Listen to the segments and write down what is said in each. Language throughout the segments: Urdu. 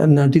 90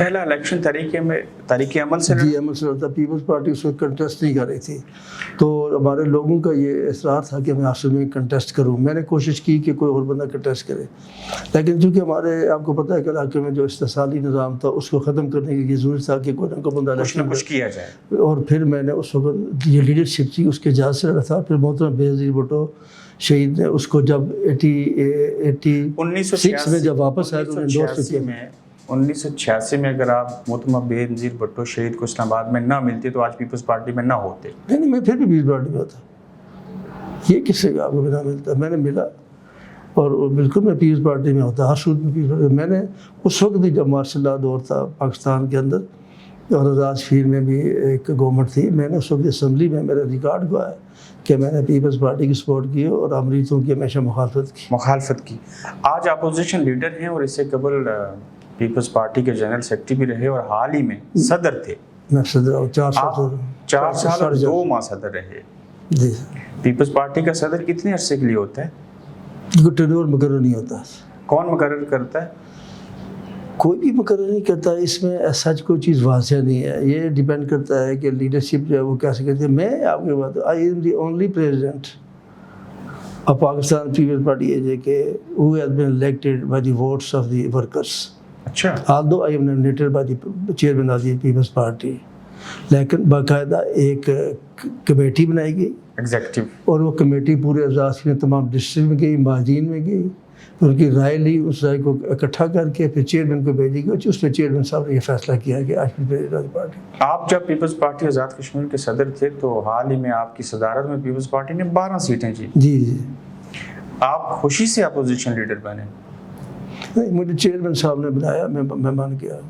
پہلا الیکشن تحریک عمل سے جی عمل سے لڑتا. پیپلز پارٹی اس وقت کنٹیسٹ نہیں کر رہی تھی, تو ہمارے لوگوں کا یہ اصرار تھا کہ میں آصف میں کنٹیسٹ کروں. میں نے کوشش کی کہ کوئی اور بندہ کنٹیسٹ کرے, لیکن چونکہ ہمارے آپ کو پتہ ہے کہ علاقے میں جو استحصالی نظام تھا اس کو ختم کرنے کی یہ ضروری تھا کہ کوئی نہ کوئی بندہ کچھ نہ کچھ کیا جائے. اور پھر میں نے اس وقت یہ لیڈرشپ تھی اس کے اجازت سے لڑا تھا. پھر محترم بے نظیر بھٹو شہید نے اس کو جب 1986 میں جب واپس آئے تو انہوں نے انڈورس کیا. 1986 میں اگر آپ محترمہ بے نظیر بھٹو شہید کو اسلام آباد میں نہ ملتے تو آج پیپلز پارٹی میں نہ ہوتے. نہیں, میں پھر بھی پیپلز پارٹی میں ہوتا. یہ کس سے آپ کو نہ ملتا؟ میں نے ملا اور بالکل میں پیپلز پارٹی میں ہوتا, ہر صورت میں پیپلز پارٹی. میں نے اس وقت بھی جب مارشل لا دور تھا پاکستان کے اندر اور آزاد کشمیر میں بھی ایک گورنمنٹ تھی, میں نے اس وقت اسمبلی میں میرے ریکارڈ کو ہے کہ میں نے پیپلز پارٹی کی سپورٹ کی اور امریتوں کی ہمیشہ مخالفت کی. آج اپوزیشن لیڈر ہیں اور اس سے قبل پیپلز پارٹی کے جنرل سیکرٹری بھی رہے اور حال ہی میں صدر تھے. میں صدر ہوں, 4 سال اور 2 ماہ صدر رہے. جی. پیپلز پارٹی کا صدر کتنے عرصے کے لیے ہوتا ہے؟ کوئی ٹرنور مقرر نہیں ہوتا. کون مقرر کرتا ہے؟ کوئی بھی مقرر نہیں کرتا. اس میں سچ کوئی چیز واضح نہیں ہے, یہ ڈیپینڈ کرتا ہے کہ لیڈرشپ جو ہے وہ کیسے کرتی ہے. میں آپ کی بات, I am the only president of Pakistan Peoples Party ہے کہ who has been elected by the votes of the workers. اچھا. although I am nominated by the chairman of the Peoples Party, لیکن باقاعدہ ایک کمیٹی بنائی گئی ایگزیکٹو, اور وہ کمیٹی پورے اعزاز میں تمام ڈسٹرکٹ میں گئی, مہاجرین میں گئی, ان کی رائے لی, اس رائے کو اکٹھا کر کے پھر چیئرمین کو بھیجی گئی. اس میں چیئرمین صاحب نے یہ فیصلہ کیا کہ آج پیپلز پارٹی. آپ جب پیپلز پارٹی آزاد کشمیر کے صدر تھے تو حال ہی میں آپ کی صدارت میں پیپلز پارٹی نے 12 سیٹیں جیتی. جی. آپ خوشی سے اپوزیشن لیڈر بنے؟ نہیں, مجھے چیئرمین صاحب نے بنایا, میں مان گیا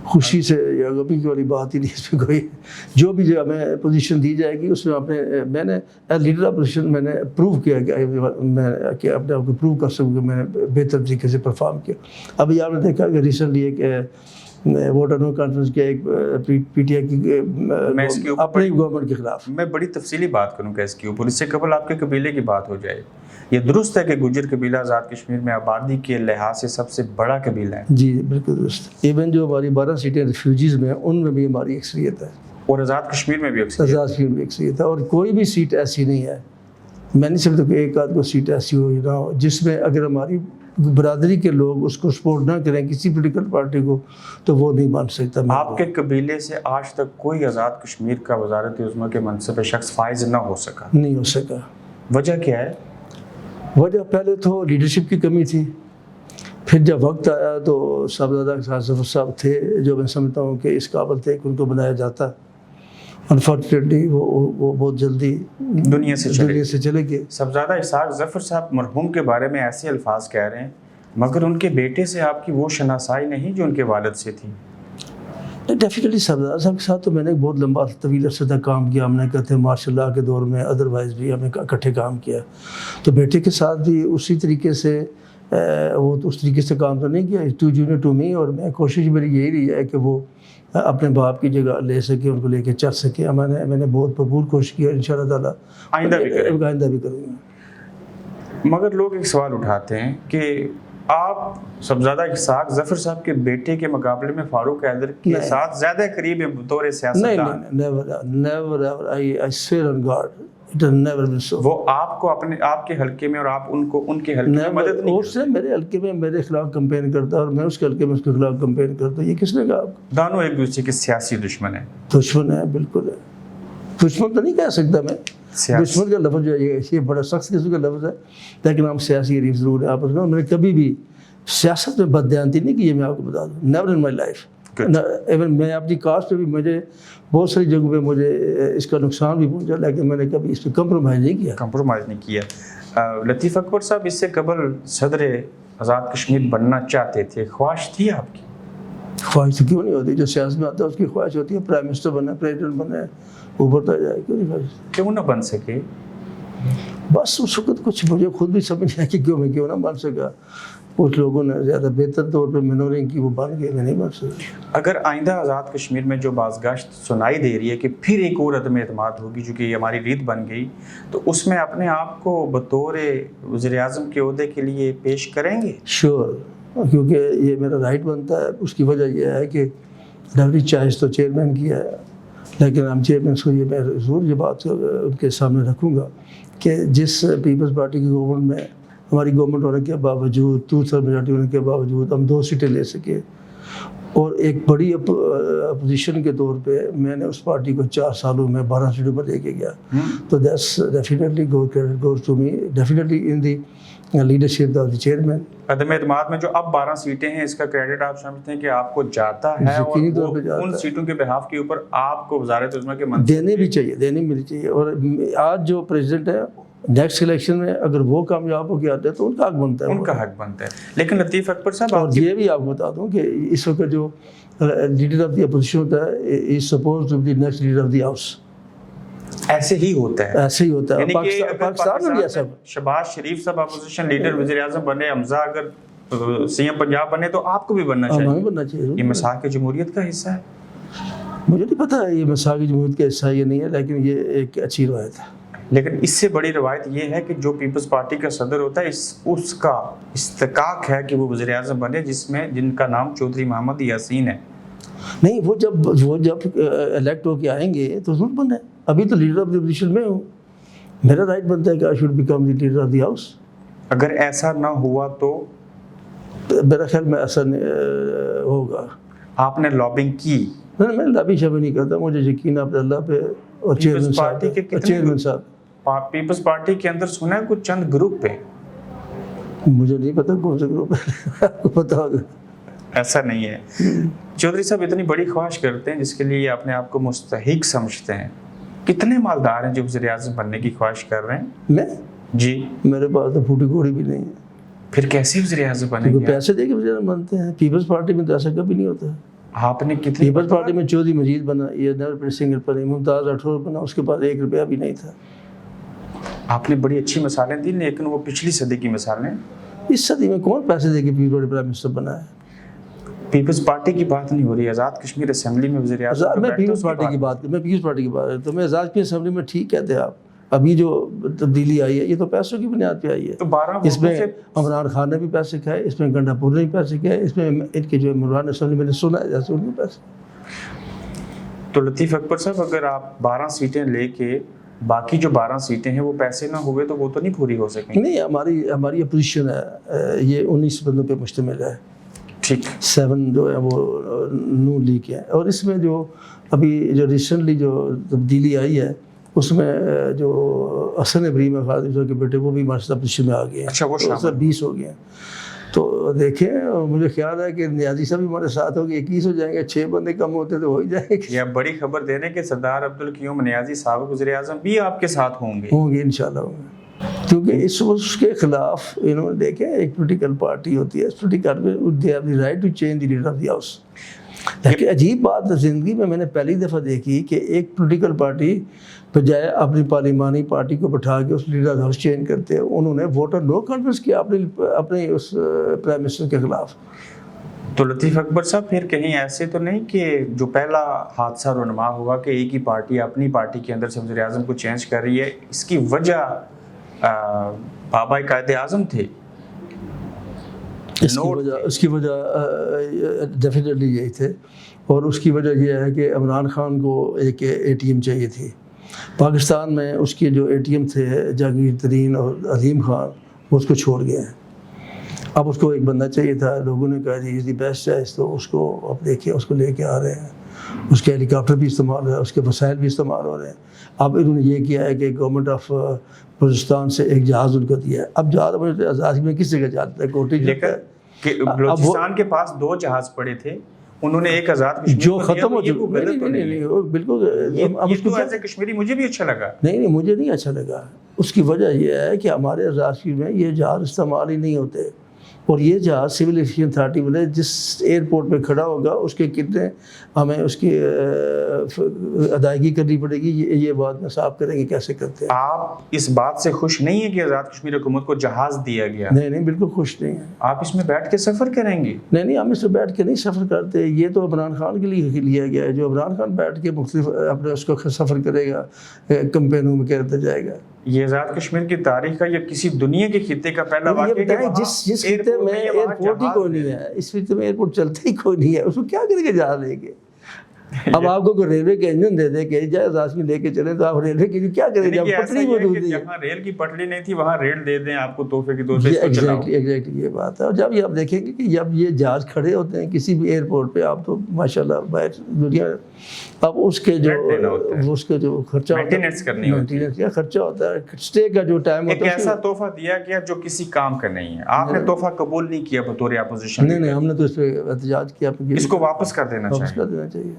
خوشی سے. یا غمی کی والی بات ہی نہیں اس میں کوئی. جو بھی ہمیں پوزیشن دی جائے گی اس میں میں نے لیڈر آف پوزیشن میں نے پروو کیا کہ اپنے آپ کو پروو کر سکوں کہ میں نے بہتر طریقے سے پرفارم کیا. ابھی آپ نے دیکھا کہ ریسنٹلی ایک ووٹر نو کانفرنس کیا ایک پی ٹی آئی کی اپنی گورنمنٹ کے خلاف. میں بڑی تفصیلی بات کروں گا اس کے اوپر, اس سے قبل آپ کے قبیلے کی بات ہو جائے. یہ درست ہے کہ گجر قبیلہ آزاد کشمیر میں آبادی کے لحاظ سے سب سے بڑا قبیلہ ہے؟ جی بالکل درست. ایون جو ہماری 12 سیٹیں ریفیوجیز میں ان میں بھی ہماری اکثریت ہے, اور آزاد کشمیر میں بھی اکثریت. آزاد کشمیر میں اکثریت ہے, اور کوئی بھی سیٹ ایسی نہیں ہے, میں نہیں سمجھتا کہ ایک آدھ کو سیٹ ایسی ہو نہ ہو جس میں اگر ہماری برادری کے لوگ اس کو سپورٹ نہ کریں کسی پولیٹیکل پارٹی کو تو وہ نہیں مان سکتا. آپ کے قبیلے سے آج تک کوئی آزاد کشمیر کا وزارت عظمیٰ کے منصب پہ شخص فائز نہ ہو سکا؟ نہیں ہو سکا. وجہ کیا ہے؟ وجہ پہلے تو لیڈرشپ کی کمی تھی, پھر جب وقت آیا تو صاحبزادہ ظفر صاحب تھے جو میں سمجھتا ہوں کہ اس قابل تھے کہ ان کو بنایا جاتا. انفارچونیٹلی وہ بہت جلدی دنیا سے چلے گئے. صاحبزادہ اسحاق ظفر صاحب مرحوم کے بارے میں ایسے الفاظ کہہ رہے ہیں مگر ان کے بیٹے سے آپ کی وہ شناسائی نہیں جو ان کے والد سے تھی. ڈیفینیٹلی صاحبزادہ صاحب کے ساتھ تو میں نے بہت لمبا طویل عرصے تک کام کیا. ہم نے کہتے ہیں ماشاء اللہ کے دور میں ادروائز بھی ہمیں اکٹھے کام کیا. تو بیٹے کے ساتھ بھی اسی طریقے سے وہ اس طریقے سے کام تو نہیں کیا, ٹو جونیئر ٹو می. اور میں کوشش میری یہی رہی ہے کہ وہ اپنے باپ کی جگہ لے سکے, ان کو لے کے چل سکے. میں نے بہت بھرپور کوشش کی, ان شاء اللہ تعالیٰ آئندہ بھی کروں گا. مگر لوگ ایک سوال اٹھاتے ہیں کہ آپ صاحبزادہ اسحاق ظفر صاحب کے بیٹے کے مقابلے میں فاروق حیدر کے ساتھ زیادہ قریب ہیں بطور سیاستدان. never I swear on God it has never been so. وہ آپ کو آپ کے حلقے میں اور آپ ان کو ان کے حلقے میں مدد نہیں کرتے. میرے حلقے میں میرے خلاف کمپین کرتا اور میں اس کے حلقے میں اس کے خلاف کمپین کرتا. یہ کس نے کہا آپ کو؟ دونوں ایک دوسرے کے سیاسی دشمن ہیں. دشمن ہے, بالکل ہے. دشمن تو نہیں کہہ سکتا میں. دشمن کا لفظ جو ہے یہ بڑا سخت قسم کا لفظ ہے, لیکن ہم سیاسی حریف ضرور ہیں آپس میں. میں نے کبھی بھی سیاست میں بددیانتی نہیں کی, یہ میں آپ کو بتا دوں. Never in my life. Even میں اپنی کاسٹ پہ بھی مجھے بہت ساری جگہوں پہ مجھے اس کا نقصان بھی پہنچا, لیکن میں نے کبھی اس پہ کمپرومائز نہیں کیا. لطیف اکبر صاحب اس سے قبل صدر آزاد کشمیر بننا چاہتے تھے, خواہش تھی آپ کی؟ خواہش تو کیوں نہیں ہوتی, جو سیاست میں آتا ہے اس کی خواہش ہوتی ہے. پرائم منسٹر بننا, پریزیڈنٹ بننا, ابھرتا جائے, کیوں نہیں خواہش؟ کیوں نہ بن سکے؟ بس اس وقت کچھ مجھے خود بھی سمجھ نہیں آیا کہ کیوں نہ بن سکا. کچھ لوگوں نے زیادہ بہتر طور پہ منورنگ کی, وہ بن گئے, میں نہیں بن سکتا. اگر آئندہ آزاد کشمیر میں جو بازگشت سنائی دے رہی ہے کہ پھر ایک اور عدم اعتماد ہوگی جو کہ یہ ہماری ریت بن گئی, تو اس میں اپنے آپ کو بطور وزیر اعظم کے عہدے کے لیے پیش کریں گے؟ شیور. کیونکہ یہ میرا رائٹ بنتا ہے. اس کی وجہ یہ ہے کہ ڈیوٹی چارج تو چیئرمین کی ہے، لیکن ہم چیئرمین کو یہ میں ضرور یہ بات ان کے سامنے رکھوں گا کہ جس پیپلز پارٹی کی گورنمنٹ میں ہماری گورنمنٹ ہونے کے باوجود 2/3 میجارٹی ہونے کے باوجود ہم 2 سیٹیں لے سکے، اور ایک بڑی اپوزیشن کے طور پہ میں نے اس پارٹی کو 4 سالوں میں 12 سیٹوں پر لے کے گیا. تو that's definitely goes to me definitely in the leadership of the chairman. عدم اعتماد میں جو اب 12 سیٹیں ہیں، اس کا کریڈٹ آپ سمجھتے ہیں کہ آپ کو جاتا ہے، اور ان سیٹوں کے بحاف کے اوپر آپ کو وزارت عظمیٰ کے منصب دینے بھی چاہیے، دینے بھی چاہیے. اور آج جو پریزیڈنٹ ہے نیکسٹ الیکشن میں اگر وہ کامیاب ہو کے آتے ہیں تو ان کا حق بنتا ہے، ان کا حق بنتا ہے. لیکن لطیف اکبر صاحب، اور یہ بھی آپ کو بتا دوں کہ اس وقت جو لیڈر آف دی اپوزیشن ہوتا ہے is supposed to be next leader of the house. ایسے ہی ہوتا ہے، ایسے ہی ہوتا ہے. پاکستان میں بھی ایسا. شہباز شریف صاحب اپوزیشن لیڈر وزیر اعظم بنے، حمزہ اگر سی ایم پنجاب بنے، تو آپ کو بھی بننا چاہیے. یہ مساق جمہوریت کا حصہ ہے. مجھے نہیں پتا یہ مساق جمہوریت کا حصہ یہ نہیں ہے، لیکن یہ ایک اچھی روایت ہے. لیکن اس سے بڑی روایت یہ ہے کہ جو پیپلز پارٹی کا صدر ہوتا ہے، اس کا استحقاق ہے کہ وہ وزیر اعظم بنے، جن کا نام چودھری محمد یاسین ہے. نہیں، وہ جب الیکٹ ہو کے آئیں گے تو ضرور بنے. ابھی تو لیڈر آف دی اپوزیشن میں ہوں، میرا رائٹ بنتا ہے کہ I should become the leader of the house. اگر ایسا نہ ہوا تو میرا خیال میں ایسا ہوگا. آپ نے لابنگ کی؟ نہیں، میں لابنگ شابنگ نہیں کرتا. مجھے یقین ہے اللہ پہ اور چیئرمین صاحب. پیپلز پارٹی کے اندر سنا ہے کچھ چند گروپ ہے، مجھے نہیں پتا کون سے گروپ ہے، آپ کو پتا ہوگا. ایسا نہیں ہے. چودھری صاحب اتنی بڑی خواہش کرتے ہیں جس کے لیے اپنے آپ کو مستحق سمجھتے ہیں. کتنے مالدار ہیں جو وزیر اعظم بننے کی خواہش کر رہے ہیں؟ میں جی، میرے پاس تو پھوٹی گھوڑی بھی نہیں ہے. پھر کیسے وزیر اعظم بنے گے؟ پیسے دے کے وزیر اعظم بنتے ہیں. پیپلز پارٹی میں تو ایسا کبھی نہیں ہوتا. آپ نے کتنی؟ پیپلز پارٹی میں چودھری مجید بنا، یہ نیور سنگل پر ممتاز راٹھور بنا، اس کے پاس 1 روپیہ بھی نہیں تھا. آپ نے بڑی اچھی مثالیں دی، لیکن وہ پچھلی صدی کی مثالیں. اس صدی میں کون پیسے دے کے پیپلز پرائم منسٹر بنا ہے؟ پیپلز پارٹی کی بات نہیں ہو رہی. آزاد کشمیر اسمبلی میں وزیر اعظم، میں پیپلز پارٹی کی بات تو میں آزاد کشمیر اسمبلی میں ٹھیک کہتے ہیں آپ. ابھی جو تبدیلی آئی ہے یہ تو پیسوں کی بنیاد پہ آئی ہے. تو 12 اس میں عمران خان نے بھی پیسے کھائے، اس میں گنڈا پور نے بھی پیسے کھائے، اس میں ان کے جو عمران اسمبلی میں نے سنا ہے جیسے ان کے پیسے. تو لطیف اکبر صاحب، اگر آپ 12 سیٹیں لے کے باقی جو 12 سیٹیں ہیں وہ پیسے نہ ہوئے تو وہ تو نہیں پوری ہو سکیں. نہیں، ہماری اپوزیشن ہے یہ 19 بندوں پہ مشتمل ہے. ٹھیک، 7 جو ہے وہ نون لیگ ہے. اور اس میں جو ابھی جو ریسنٹلی جو تبدیلی آئی ہے اس میں جو حسن ابراہیم خالد کے بیٹے وہ بھی ہمارے ساتھ اپوزیشن میں آ گئے ہیں. اچھا، وہ 20 ہو گئے ہیں. تو دیکھیں، مجھے خیال ہے کہ نیازی صاحب بھی ہمارے ساتھ ہو گئے، 21 ہو جائیں گے. 6 بندے کم ہوتے تو ہو ہی جائیں گے. یہ بڑی خبر دے رہے ہیں کہ سردار عبدالقیوم نیازی سابق وزیر اعظم بھی آپ کے ساتھ ہوں گے انشاءاللہ ہوں گے. کیونکہ اس کے خلاف انہوں نے دیکھیں ایک پولیٹیکل پارٹی ہوتی ہے، اس political they have the right to change the leader of the house. لیکن عجیب بات زندگی میں نے پہلی دفعہ دیکھی کہ ایک پولیٹیکل پارٹی بجائے اپنی پارلیمانی پارٹی کو بٹھا کے اس لیڈر آف ہاؤس چینج کرتے ہیں، انہوں نے ووٹر نو کانفیڈنس کیا اپنے اس پرائم منسٹر کے خلاف. تو لطیف اکبر صاحب، پھر کہیں ایسے تو نہیں کہ جو پہلا حادثہ رونما ہوا کہ ایک ہی پارٹی اپنی پارٹی کے اندر سے وزیر اعظم کو چینج کر رہی ہے، اس کی وجہ بابا قائد اعظم تھے؟ اس کی وجہ ڈیفینیٹلی یہی تھے. اور اس کی وجہ یہ ہے کہ عمران خان کو ایک اے ٹی ایم چاہیے تھی. پاکستان میں اس کے جو اے ٹی ایم تھے جہانگیر ترین اور عظیم خان، وہ اس کو چھوڑ گئے ہیں. اب اس کو ایک بندہ چاہیے تھا. لوگوں نے کہا جی از دی بیسٹ چوائس، تو اس کو اب دیکھیں اس کو لے کے آ رہے ہیں. اس کے ہیلی کاپٹر بھی استعمال ہو رہا ہے، اس کے وسائل بھی استعمال ہو رہے ہیں. اب انہوں نے یہ کیا ہے کہ گورنمنٹ آف بلوچستان سے ایک جہاز ان کو دیا ہے. اب جہاز آزاد میں کس جگہ جاتا ہے؟ کوٹی جاتا ہے. بلوچستان کے پاس 2 جہاز پڑے تھے، انہوں نے ایک آزاد کشمیر جو ختم ہو چکا. نہیں، بالکل یہ تو ایسے کشمیری مجھے بھی اچھا لگا. نہیں، مجھے نہیں اچھا لگا. اس کی وجہ یہ ہے کہ ہمارے آزاد کشمیر میں یہ جہاز استعمال ہی نہیں ہوتے. اور یہ جہاز سول ایویشن اتھارٹی والے جس ایئرپورٹ پہ کھڑا ہوگا اس کے کتنے ہمیں اس کی ادائیگی کرنی پڑے گی. یہ بات میں صاف کریں گے کیسے کرتے ہیں. آپ اس بات سے خوش نہیں ہیں کہ آزاد کشمیر حکومت کو جہاز دیا گیا؟ نہیں، بالکل خوش نہیں ہیں. آپ اس میں بیٹھ کے سفر کریں گے؟ نہیں، ہم اس میں بیٹھ کے نہیں سفر کرتے. یہ تو عمران خان کے لیے لیا گیا ہے. جو عمران خان بیٹھ کے مختلف اپنے اس کو سفر کرے گا، کمپینوں میں کرتا جائے گا. یہ آزاد کشمیر کی تاریخ کا یا کسی دنیا کے خطے کا پہلا واقعہ ہے کہ وہاں جس خطے میں ایئرپورٹ ہی کوئی نہیں ہے، اس خطے میں ایئرپورٹ چلتا ہی کوئی نہیں ہے، اس کو کیا کریں گے جہاز لے کے؟ اب آپ کو کوئی ریلوے کے انجن دے دے کہ جہاز آدمی لے کے چلیں تو آپ ریلوے کے لیے کیا کریں گے؟ پٹری موجود نہیں ہے، جہاں ریل کی پٹری نہیں تھی وہاں ریل دے دیں آپ کو تحفے کے طور پہ. ایگزیکٹلی یہ بات ہے. اور جب یہ آپ دیکھیں گے کہ جب یہ جہاز کھڑے ہوتے ہیں کسی بھی ایئرپورٹ پہ، آپ تو ماشاءاللہ باہر دنیا میں اب اس کے جو خرچہ مینٹیننس کرنی ہوتی ہے، مینٹیننس کا خرچہ ہوتا ہے، اسٹے کا جو ٹائم ہوتا ہے. ایک ایسا تحفہ دیا گیا جو کسی کام کا نہیں ہے، آپ نے تحفہ قبول نہیں کیا بطور اپوزیشن. نہیں ہم نے تو اس پہ احتجاج کیا، اس کو واپس کر دینا چاہیے.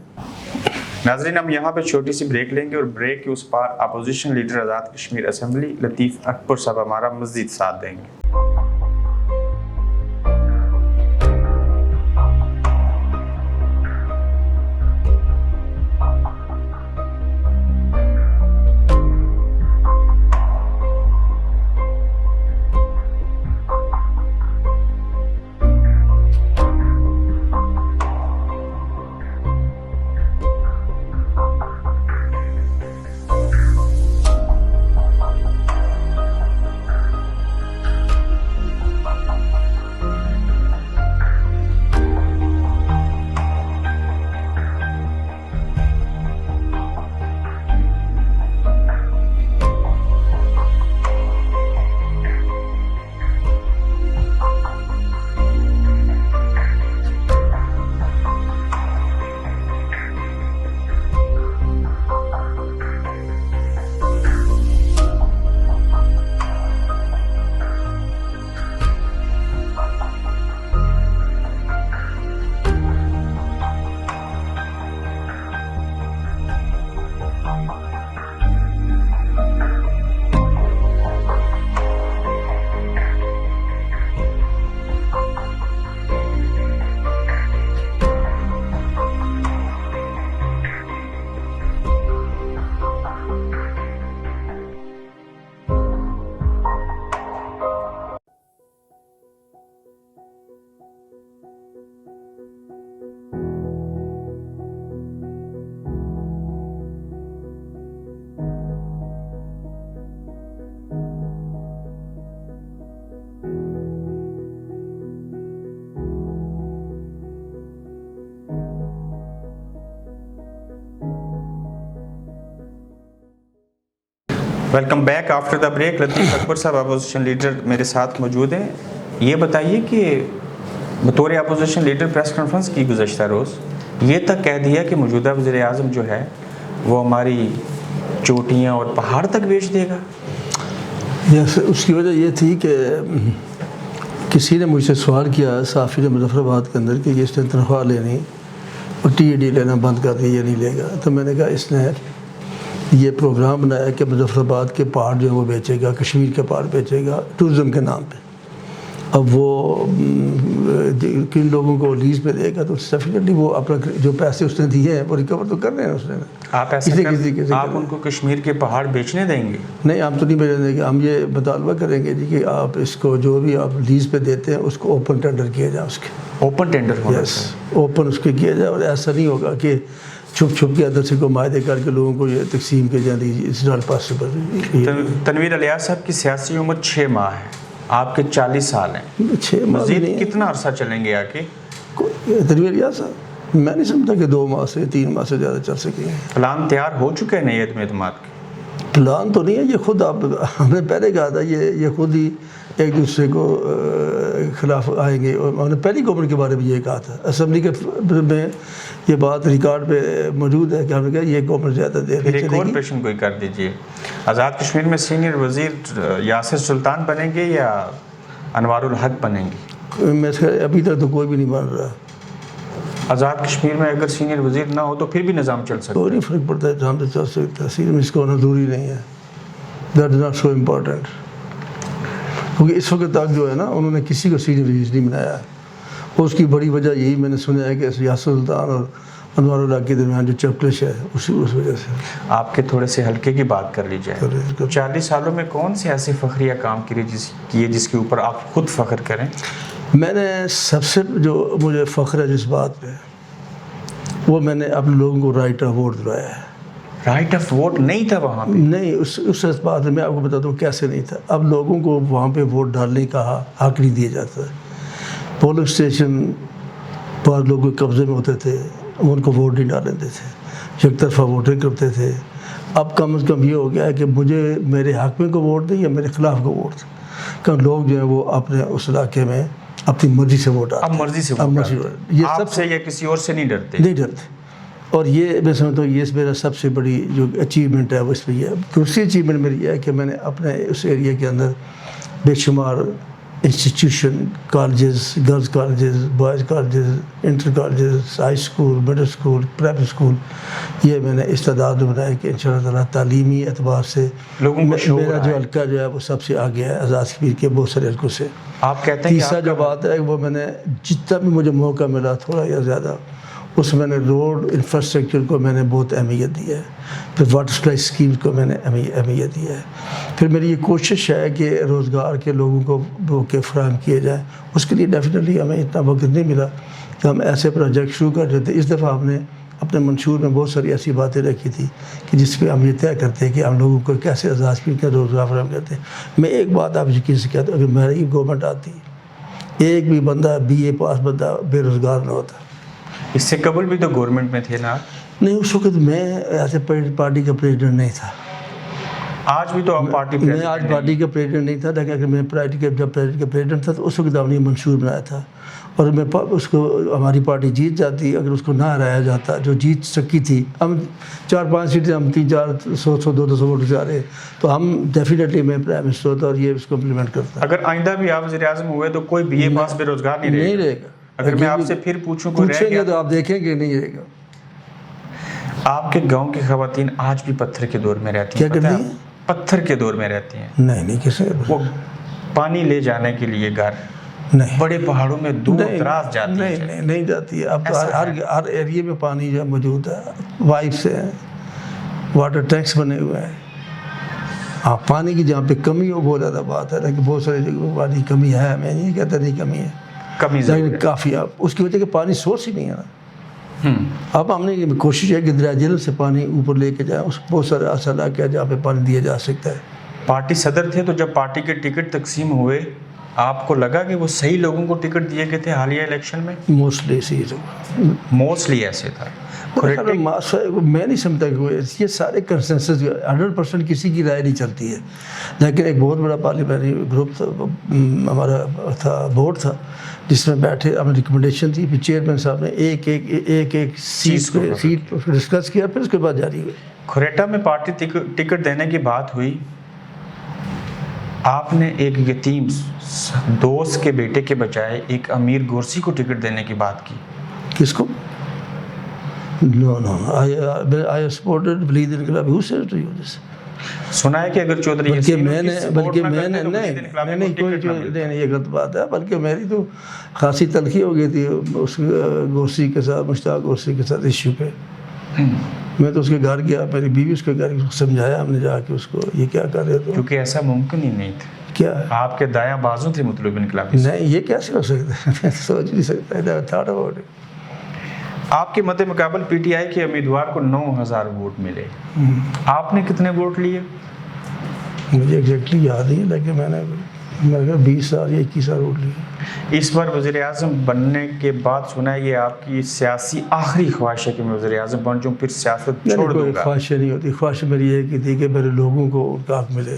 ناظرین ہم یہاں پہ چھوٹی سی بریک لیں گے اور بریک کے اس پار opposition leader Azad Kashmir assembly Latif Akbar صاحب ہمارا مزید ساتھ دیں گے. Welcome back after the break. Latif Akbar صاحب اپوزیشن لیڈر میرے ساتھ موجود ہیں. یہ بتائیے کہ بطور اپوزیشن لیڈر پریس کانفرنس کی گزشتہ روز یہ تک کہہ دیا کہ موجودہ وزیر اعظم جو ہے وہ ہماری چوٹیاں اور پہاڑ تک بیچ دے گا. اس کی وجہ یہ تھی کہ کسی نے مجھ سے سوال کیا صحافی نے مظفر آباد کے اندر کہ یہ اس نے تنخواہ لینی اور ٹی اے ڈی لینا بند کر دیا، یہ نہیں لے گا. تو میں نے کہا اس نے یہ پروگرام بنایا کہ مظفر آباد کے پہاڑ جو ہے وہ بیچے گا، کشمیر کے پہاڑ بیچے گا ٹورزم کے نام پہ. اب وہ کن لوگوں کو لیز پہ دے گا تو ڈیفینیٹلی وہ اپنا جو پیسے اس نے دیے ہیں وہ ریکور تو کر رہے ہیں اس نے. آپ ان کو کشمیر کے پہاڑ بیچنے دیں گے؟ نہیں ہم تو نہیں بیچنے دیں گے. ہم یہ مطالبہ کریں گے جی کہ آپ اس کو جو بھی آپ لیز پہ دیتے ہیں اس کو اوپن ٹینڈر کیا جائے. اس کے اوپن ٹینڈر ہونا یس اوپن اس کے کیا جائے. اور ایسا نہیں ہوگا کہ چھپ کے اندر سے کو معاہدے کر کے لوگوں کو یہ تقسیم کے جائیں. It's not possible. Tanveer Ilyas صاحب کی سیاسی عمر 6 ماہ ہے، آپ کے 40 سال ہیں. 6 ماہ مزید کتنا عرصہ چلیں گے آگے؟ تنویر الیاس صاحب میں نہیں سمجھتا کہ 2 ماہ سے 3 ماہ سے زیادہ چل سکیں. پلان تیار ہو چکے ہیں نیت میں اعتماد کے؟ پلان تو نہیں ہے، یہ خود آپ ہم نے پہلے کہا تھا یہ خود ہی ایک دوسرے کو خلاف آئیں گے. اور ہم نے پہلی گورنمنٹ کے بارے میں یہ کہا تھا، اسمبلی کے میں یہ بات ریکارڈ پہ موجود ہے کہ ہم نے کہا یہ گورنمنٹ زیادہ دیر نہیں چلے گی. ایک اور پیشن کوئی کر دیجئے. آزاد کشمیر میں سینئر وزیر یاسر سلطان بنیں گے یا انوار الحق بنیں گے؟ میں ابھی تک تو کوئی بھی نہیں بن رہا. آزاد کشمیر میں اگر سینئر وزیر نہ ہو تو پھر بھی نظام چل سکتا ہے؟ کوئی نہیں فرق پڑتا ہے، نظام تو چل سکتا ہے. سینئر اس کو ہونا ضروری نہیں ہے. That is not so important. کیونکہ اس وقت تک جو ہے نا انہوں نے کسی کو سینئر وزیر نہیں بنایا. اس کی بڑی وجہ یہی میں نے سنا ہے کہ یاسر سلطان اور انوار الحق کے درمیان جو چپلش ہے اس وجہ سے. آپ کے تھوڑے سے حلقے کی بات کر لیجیے. 40 سالوں میں کون سے ایسے فخریہ کام کیے جس کے اوپر آپ خود فخر کریں؟ میں نے سب سے جو مجھے فخر ہے جس بات پہ وہ میں نے اپنے لوگوں کو رائٹر اوارڈ دلایا ہے. رائٹ آف ووٹ نہیں تھا وہاں پہ؟ نہیں، اس بات میں آپ کو بتا دوں کیسے نہیں تھا. اب لوگوں کو وہاں پہ ووٹ ڈالنے کا حق نہیں دیا جاتا. پولنگ اسٹیشن بعض لوگوں کے قبضے میں ہوتے تھے، ان کو ووٹ نہیں ڈالنے دیتے تھے، یک طرفہ ووٹنگ کرتے تھے. اب کم از کم یہ ہو گیا ہے کہ مجھے میرے حق میں کو ووٹ دیں یا میرے خلاف کو ووٹ دیں. کہ لوگ جو ہیں وہ اپنے اس علاقے میں اپنی مرضی سے ووٹ ڈالتے ہیں. اب مرضی سے یہ آپ سب سے یا کسی اور سے نہیں ڈرتے؟ نہیں ڈرتے. اور یہ میں سمجھتا ہوں یہ میرا سب سے بڑی جو اچیومنٹ ہے وہ اس میں یہ ہے. دوسری اچیومنٹ میری یہ ہے کہ میں نے اپنے اس ایریا کے اندر بے شمار institution, colleges, girls colleges, boys colleges, inter colleges, high school, middle school, primary school, یہ میں نے استعداد بنایا کہ انشاءاللہ تعالیٰ تعلیمی اعتبار سے لوگوں کو شعور میرا جو آئے. حلقہ جو ہے وہ سب سے آگے ہے آزاد کشمیر کے بہت سارے حلقوں سے. آپ کہتے ہیں کہ تیسرا جو بات ہے وہ میں نے جتنا بھی مجھے موقع ملا تھوڑا یا زیادہ اس میں نے روڈ انفراسٹرکچر کو میں نے بہت اہمیت دی ہے. پھر واٹر سپلائی اسکیمز کو میں نے اہمیت دی ہے. پھر میری یہ کوشش ہے کہ روزگار کے لوگوں کو موقع فراہم کیے جائیں. اس کے لیے ڈیفینیٹلی ہمیں اتنا وقت نہیں ملا کہ ہم ایسے پروجیکٹ شروع کر دیتے. اس دفعہ ہم نے اپنے منشور میں بہت ساری ایسی باتیں رکھی تھی کہ جس پہ ہم یہ طے کرتے ہیں کہ ہم لوگوں کو کیسے آزاد کشمیر کا روزگار فراہم کرتے ہیں. میں ایک بات آپ یقین سے کہتا ہوں، اگر میری گورنمنٹ آتی ایک بھی بندہ BA پاس بندہ بے روزگار نہ ہوتا. اس سے قبل بھی تو گورنمنٹ میں تھے نا؟ نہیں، اس وقت میں ایسے پارٹی کا پریزیڈنٹ نہیں تھا. آج بھی تو آپ پارٹی میں آج پارٹی کا پریزیڈنٹ نہیں تھا، لیکن اگر میں پارٹی کا جب پارٹی کا پریزیڈنٹ تھا تو اس وقت ہم نے منشور بنایا تھا. اور میں اس کو ہماری پارٹی جیت جاتی، اگر اس کو نہ ہرایا جاتا جو جیت سکی تھی، ہم 4-5 سیٹیں، ہم 300-400 200 ووٹ سے آ رہے، تو ہم ڈیفینیٹلی میں پرائم منسٹر ہوتا اور یہ اس کو امپلیمنٹ کرتا. اگر آئندہ بھی آپ وزیر اعظم ہوئے تو کوئی BA پاس بے روزگار نہیں رہے گا؟ اگر میں آپ سے پھر پوچھیں گے تو آپ دیکھیں گے نہیں رہے گا. آپ کے گاؤں کی خواتین آج بھی پتھر کے دور میں رہتی ہیں. کیا کرتی ہیں؟ پتھر کے دور میں رہتی ہیں. نہیں کیسے؟ وہ پانی لے جانے کے لیے گھر نہیں، بڑے پہاڑوں میں دور دراز جاتی ہے. نہیں جاتی ہے. اب تو ہر ایریے میں پانی جو موجود ہے، وائف سے واٹر ٹینکس بنے ہوئے ہیں. ہاں، پانی کی جہاں پہ کمی ہو بہت زیادہ بات ہے، لیکن بہت ساری جگہوں پانی کی کمی ہے. میں نہیں کہتا نہیں کمی ہے، لیکن کافی. اب اس کی وجہ کہ پانی سورس ہی نہیں ہے نا. اب ہم نے کوشش ہے کہ دریا جھیل سے پانی اوپر لے کے جائیں. اس بہت سارے ایسا علاقے ہیں جہاں پہ پانی دیا جا سکتا ہے. پارٹی صدر تھے تو جب پارٹی کے ٹکٹ تقسیم ہوئے آپ کو لگا کہ وہ صحیح لوگوں کو ٹکٹ دیے گئے تھے حالیہ الیکشن میں؟ موسٹلی ایسے تھا. میں نہیں سمجھتا کہ یہ سارے کنسنسس 100% کسی کی رائے نہیں چلتی ہے. لیکن ایک بہت بڑا پارلیمنٹری گروپ تھا، ہمارا تھا، بورڈ تھا، جس میں بیٹھے ہمیں ریکمنڈیشن تھی. پھر چیئرمین صاحب نے ایک سیٹ ڈسکس کیا، پھر اس کے بعد جاری ہوئی. کھریٹا میں پارٹی ٹکٹ دینے کی بات ہوئی، آپ نے ایک یتیم دوست کے بیٹے کے بجائے ایک امیر گورسی کو ٹکٹ دینے کی بات کی. کس کو؟ No, I supported Waleed Inqalabi. Who said to you this? سنا ہے کہ اگر چودھری بلکہ میں نے نہیں کوئی یہ غلط بات ہے. بلکہ میری تو خاصی تلخی ہو گئی تھی اس گورسی کے ساتھ، مشتاق گورسی کے ساتھ ایشو پہ. میں تو اس کے گھر گیا، میری بیوی اس کے گھر سمجھایا ہم نے جا کے اس کو یہ کیا کر رہے تھے. کیونکہ ایسا ممکن ہی نہیں تھا. کیا آپ کے دایاں بازو تھے مطلوب انقلابی؟ نہیں، یہ کیسے ہو سکتا ہے؟ میں سوچ نہیں سکتا. آپ کے مد مقابل PTI کے امیدوار کو 9000 ووٹ ملے. آپ نے کتنے ووٹ لیے؟ مجھے ایگزیکٹلی یاد نہیں، لیکن میں نے 20 یا 21 ووٹ لیے. اس بار وزیر اعظم بننے کے بعد سنا ہے یہ آپ کی سیاسی آخری خواہش ہے کہ میں وزیر اعظم بن جاؤں پھر سیاست چھوڑ دوں گا؟ خواہش نہیں ہوتی. خواہش میری یہ کی تھی کہ میرے لوگوں کو ان کا حق ملے.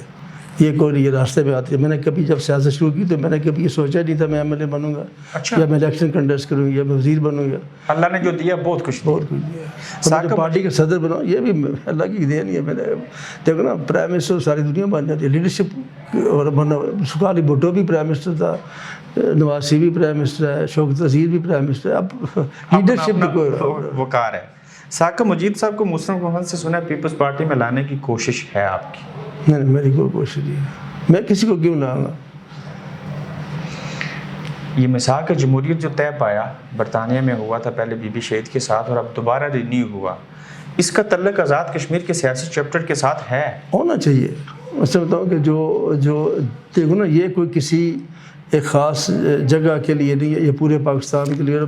یہ کوئی یہ راستے میں آتی ہے. میں نے کبھی جب سیاست شروع کی تو میں نے کبھی یہ سوچا نہیں تھا میں MLA بنوں گا یا میں الیکشن کنٹیسٹ کروں گا یا میں وزیر بنوں گا. اللہ نے جو دیا بہت کچھ دیا. پارٹی کا صدر بناؤ یہ بھی اللہ کی دین ہے. میں نے دیکھو نا، پرائم منسٹر ساری دنیا بن جاتی ہے. لیڈرشپ اور سکھالی بھٹو بھی پرائم منسٹر تھا، نواز شریف بھی پرائم منسٹر ہے، شوکت نذیر بھی پرائم منسٹر ہے. اب لیڈرشپ بھی کوئی وقار ہے. ثاقب مجید صاحب کو مسلم کانفرنس سے سنا ہے پیپلز پارٹی میں لانے کی کوشش ہے آپ کی؟ نہیں، میری کوئی کوشش نہیں ہے. میں کسی کو کیوں لاؤں گا؟ یہ میثاق جمہوریت جو طے پایا برطانیہ میں ہوا تھا پہلے بی بی شہید کے ساتھ اور اب دوبارہ رینیو ہوا، اس کا تعلق آزاد کشمیر کے سیاسی چیپٹر کے ساتھ ہے؟ ہونا چاہیے. میں سمجھتا ہوں کہ جو دیکھو نا، یہ کوئی کسی ایک خاص جگہ کے لیے نہیں ہے، یہ پورے پاکستان کے لیے. اور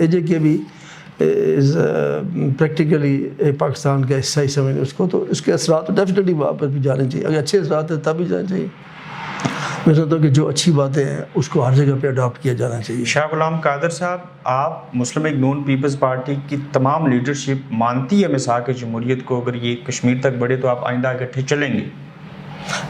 AJ کے بھی از پریکٹیکلی پاکستان کا حصہ ہی سمجھیں اس کو, تو اس کے اثرات تو ڈیفینیٹلی وہاں پر بھی جانے چاہیے. اگر اچھے اثرات ہیں تب بھی جانے چاہیے. میں سمجھتا ہوں کہ جو اچھی باتیں ہیں اس کو ہر جگہ پہ اڈاپٹ کیا جانا چاہیے. شاہ غلام قادر صاحب, آپ مسلم لیگ نون پیپلز پارٹی کی تمام لیڈرشپ مانتی ہے مساق جمہوریت کو؟ اگر یہ کشمیر تک بڑھے تو آپ آئندہ اکٹھے چلیں گے؟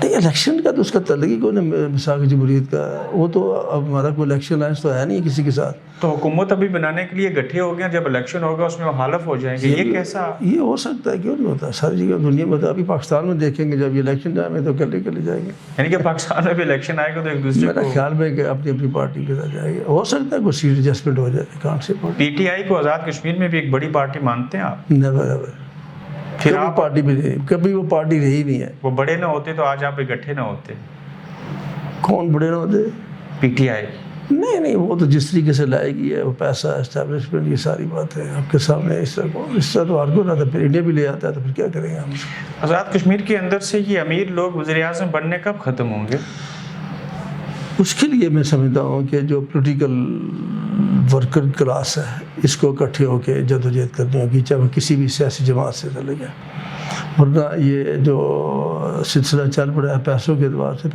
نہیں, الیکشن کا تو اس کا تعلق ہی کوئی نہیں مساق جمہوریت کا. وہ تو اب ہمارا کوئی الیکشن لائنس تو ہے نہیں کسی کے ساتھ. تو حکومت ابھی بنانے کے لیے گٹھے ہو گئے, جب الیکشن ہوگا اس میں وہ حالف ہو جائیں گے, یہ کیسا؟ یہ ہو سکتا ہے, کیوں نہیں ہوتا, ساری جگہ دنیا میں. ابھی پاکستان میں دیکھیں گے جب یہ الیکشن جائیں گے تو کلے جائیں گے. یعنی کہ پاکستان میں بھی الیکشن آئے گا تو ایک دوسرے میرا خیال میں کہ اپنی اپنی پارٹی کے ساتھ جائے گا. ہو سکتا ہے کوئی سیٹ ایڈجسٹمنٹ ہو جائے. کہاں سے پی ٹی آئی کو آزاد کشمیر میں بھی ایک بڑی پارٹی مانتے ہیں آپ؟ Never ever. پھر آپ پارٹی بھی نہیں, کبھی وہ پارٹی رہی نہیں ہے. وہ بڑے نہ ہوتے تو آج آپ اکٹھے نہ ہوتے. کون بڑے نہ ہوتے؟ P T I. نہیں, وہ تو جس طریقے سے لائے گی ہے, وہ پیسہ اسٹیبلشمنٹ, یہ ساری باتیں آپ کے سامنے. اس طرح تو ہر کوئی رہتا ہے, پھر انڈیا بھی لے آتا ہے, تو پھر کیا کریں گے ہم. آزاد کشمیر کے اندر سے یہ امیر لوگ وزیر اعظم بننے کب ختم ہوں گے؟ اس کے لیے میں سمجھتا ہوں کہ جو پولیٹیکل ورکر کلاس ہے اس کو اکٹھے ہو کے جدوجہد کرنی ہوگی, چاہے وہ کسی بھی سیاسی جماعت سے چلے گئے. ورنہ یہ جو سلسلہ چل پڑا ہے پیسوں کے اعتبار سے,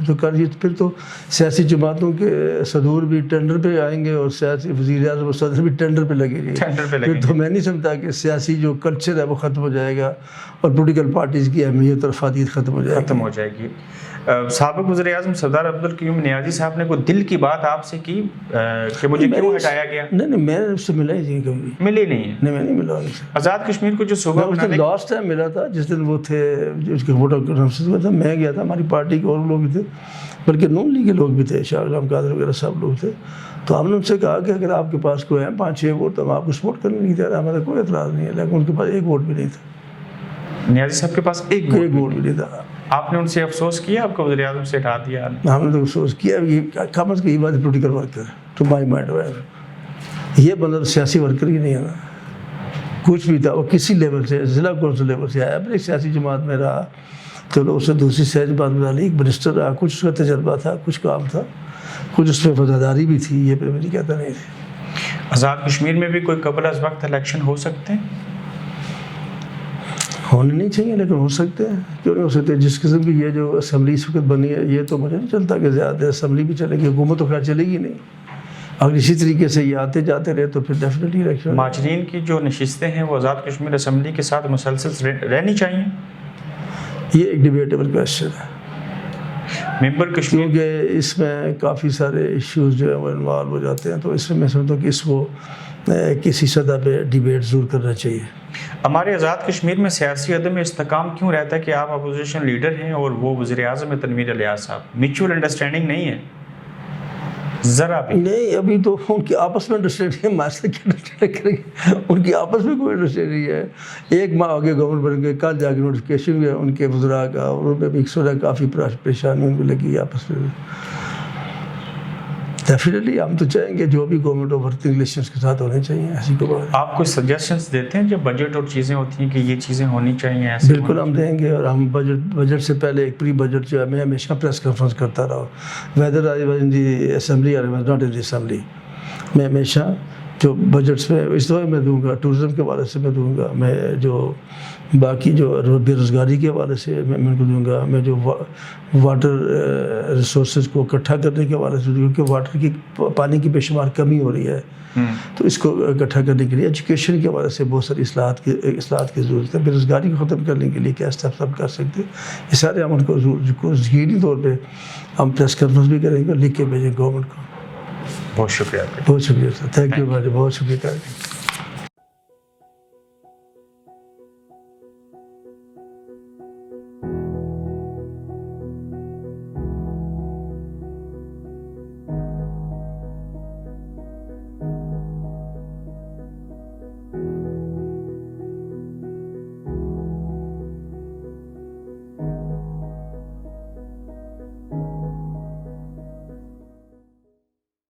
پھر تو سیاسی جماعتوں کے صدور بھی ٹینڈر پہ آئیں گے اور سیاسی وزیر اعظم اور صدر بھی ٹینڈر پہ لگیں گے. پھر تو میں نہیں سمجھتا کہ سیاسی جو کلچر ہے وہ ختم ہو جائے گا اور پولیٹیکل پارٹیز کی اہمیت اور افادیت ختم ہو جائے گی. سابق وزیر اعظم سردار عبدالقیوم نیازی صاحب نے کوئی دل کی بات آپ سے کی کہ مجھے کیوں ہٹایا گیا؟ نہیں, میں اس سے ملا ہی نہیں کبھی. ملے نہیں ہے؟ نہیں, میں نہیں ملا ان سے. آزاد کشمیر کو جو صوبہ بنانے لاسٹ ٹائم ملا تھا جس دن وہ تھے اس کے ووٹر کانفرنس میں تھا, میں گیا تھا. ہماری پارٹی کے اور لوگ بھی تھے, بلکہ نون لیگ کے لوگ بھی تھے, شاہ غلام قادر وغیرہ سب لوگ تھے. تو ہم نے ان سے کہا کہ اگر آپ کے پاس کوئی ہے 5-6 ووٹ تو ہم آپ کو سپورٹ کرنے نہیں دے رہے, ہمارا کوئی اعتراض نہیں ہے. لیکن ان کے پاس ایک ووٹ بھی نہیں تھا. نیازی صاحب کے پاس ایک ووٹ بھی نہیں تھا. آپ نے ان سے افسوس کیا آپ کو وزیر اعظم سے ہٹا دیا؟ ہم نے تو افسوس کیا. یہ کم از کم یہ بات political worker to my mind, یہ بندہ سیاسی ورکر ہی نہیں ہے نا. کچھ بھی تھا وہ کسی لیول سے, ضلع کونسل لیول سے آیا, اپنی سیاسی جماعت میں رہا, چلو اس سے دوسری سیاسی جماعت میں ڈالی, ایک منسٹر رہا, کچھ اس کا تجربہ تھا, کچھ کام تھا, کچھ اس میں وفاداری بھی تھی. یہ پھر مجھے کہتا نہیں تھی. آزاد کشمیر میں بھی کوئی قبل از وقت الیکشن ہو سکتے ہیں؟ ہونے نہیں چاہیے لیکن ہو سکتے ہیں. کیوں نہیں ہو سکتے؟ جس قسم کی یہ جو اسمبلی اس وقت بنی ہے, یہ تو مجھے نہیں چلتا کہ زیادہ اسمبلی بھی چلے گی, حکومت تو خیر چلے گی نہیں. اگر اسی طریقے سے یہ آتے جاتے رہے تو پھر ڈیفینیٹلی الیکشن. مہاجرین کی جو نشستیں ہیں وہ آزاد کشمیر اسمبلی کے ساتھ مسلسل رہنی چاہیے؟ یہ ایک ڈیبیٹیبل کویسچن ہے. ممبر کشمیر, کیونکہ اس میں کافی سارے ایشوز جو ہیں وہ انوالو ہو جاتے ہیں, تو اس میں سمجھتا ہوں کہ اس کو کسی سطح پہ ڈیبیٹ ضرور کرنا چاہیے. ہمارے آزاد کشمیر میں سیاسی عدم استحکام کیوں رہتا ہے کہ آپ اپوزیشن لیڈر ہیں اور وہ وزیر اعظم ہے تنویر الیاس صاحب؟ میوچول انڈرسٹینڈنگ نہیں ہے ذرا بھی؟ نہیں, ابھی تو ان کی آپس میں انڈرسٹینڈنگ ہے, ہمارے سے کیا انڈرسٹینڈ کریں گے؟ ان کی آپس میں کوئی انڈرسٹینڈنگ ہے. 1 ماہ آگے گورنمنٹ بن گئے, کل جا کے نوٹیفکیشن ہوئے ان کے وزراء کا, اور ان میں بھی کافی پریشانی ان کو لگی آپس میں. ڈیفینیٹلی ہم تو چاہیں گے جو بھی گورنمنٹ آف ورکنگ ریلیشنس کے ساتھ ہونے چاہیے. ایسی کو بات آپ کوئی سجیشنس دیتے ہیں جب بجٹ اور چیزیں ہوتی ہیں کہ یہ چیزیں ہونی چاہیے؟ ایسے بالکل ہم دیں گے. اور ہم بجٹ سے پہلے ایک پری بجٹ جو ہے میں ہمیشہ پریس کانفرنس کرتا رہا, whether I was in the assembly اور was not in the assembly. میں ہمیشہ جو بجٹس میں اس دفعہ میں دوں گا, ٹورزم کے حوالے سے میں دوں گا, میں جو باقی جو بے روزگاری کے حوالے سے میں ان کو دوں گا, میں جو واٹر ریسورسز کو اکٹھا کرنے کے حوالے سے, کیونکہ واٹر کی پانی کی بے شمار کمی ہو رہی ہے, تو اس کو اکٹھا کرنے کے لیے ایجوکیشن کے حوالے سے بہت ساری اصلاحات کی ضرورت ہے. بے روزگاری کو ختم کرنے کے لیے کیا اسٹیپس ہم کر سکتے ہیں, یہ سارے ہم ان کو یقینی طور پہ ہم پریس کانفرنس بھی کریں گے, لکھ کے بھیجیں گورنمنٹ کو. بہت شکریہ. بہت شکریہ سر, تھینک یو بھائی, بہت شکریہ.